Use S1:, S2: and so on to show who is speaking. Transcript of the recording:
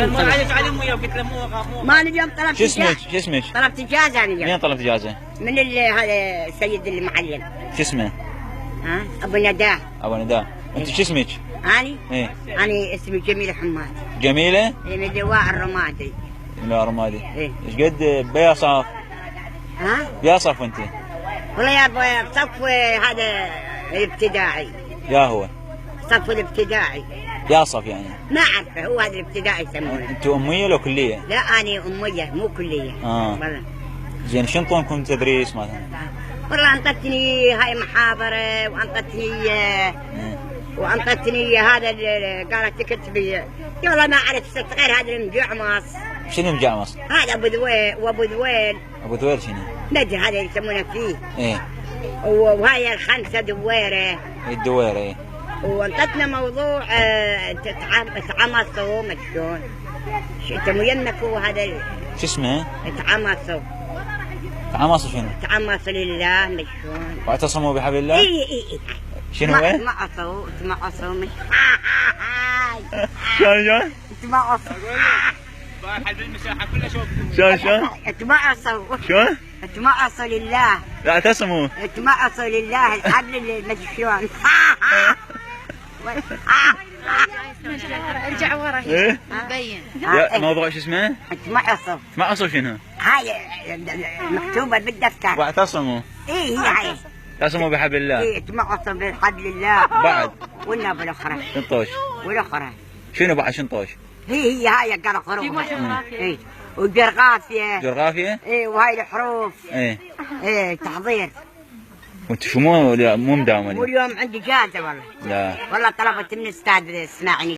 S1: ما عادش عليهم وياه قلت له مو
S2: ما انا اليوم طلبت
S3: شو اسمك؟ شو اسمك؟
S2: طلبت اجازه انا اليوم.
S3: منين طلبت اجازه؟
S2: من هذا السيد المعلم.
S3: شو اسمه؟
S2: ها ابو نداه.
S3: ابو نداء. انت شو اسمك؟
S2: اني؟
S3: ايه
S2: اني اسمي جميله حماد.
S3: جميله؟
S2: إيه من لواء الرمادي.
S3: لا رمادي.
S2: ايه
S3: ايش قد بيصف؟
S2: ها؟
S3: بيصف انت؟
S2: والله يا ابوي بصف هذا الابتدائي.
S3: يا هو
S2: صف الابتدائي.
S3: ياصف يعني؟
S2: ما اعرفه هو هذا الابتدائي يسمونه.
S3: انت اميه ولا كليه؟
S2: لا اني اميه مو كليه. والله.
S3: زين شو انطونكم تدريس مثلا؟
S2: والله انطتني هاي محاضره وانطتني هذا قالت تكتبي. والله ما عرفت غير هذا المجعمص.
S3: شنو مجعمص؟
S2: هذا ابو ذويل وابو ذويل.
S3: ابو ذويل شنو؟
S2: ما ادري هذا يسمونه فيه.
S3: ايه
S2: وهاي الخمسه دويره.
S3: الدويره ايه.
S2: وانطتنا موضوع تعمصوا ما شلون. انت يمك هو هذا
S3: شو اسمه؟
S2: تعمصوا.
S3: تعمصوا شنو؟
S2: تعمصوا لله ما شلون.
S3: واعتصموا بحبل الله؟
S2: اي
S3: شنو هو؟
S2: تمعصوا مش
S3: شلون؟
S2: تمعصوا.
S1: حلب المساحه كلها شوف.
S3: شلون؟
S2: تمعصوا.
S3: شلون؟
S2: تمعصوا لله.
S3: لا اعتصموا.
S2: تمعصوا لله الحبل ما شلون.
S4: ارجع ورا
S3: ايه؟
S4: مبين.
S3: موضوع شو اسمه؟
S2: تمعصوا.
S3: تمعصوا شنو؟
S2: هاي مكتوبة بالدفتر.
S3: واعتصموا.
S2: ايه هاي.
S3: اعتصموا بحبل الله.
S2: ايه تمعصوا بحبل الله.
S3: بعد؟
S2: والنبي الاخرى.
S3: شنطوش.
S2: والاخرى.
S3: شنو بعد شنطوش؟
S2: هي هاي قرا حروف. ايه وجرغافية.
S3: جغرافيا؟
S2: ايه وهاي الحروف.
S3: ايه.
S2: ايه تحضير.
S3: وانت شو مو مداوم؟
S2: واليوم عندي جازة والله.
S3: لا
S2: والله طلبت من استاذ اسماعيل.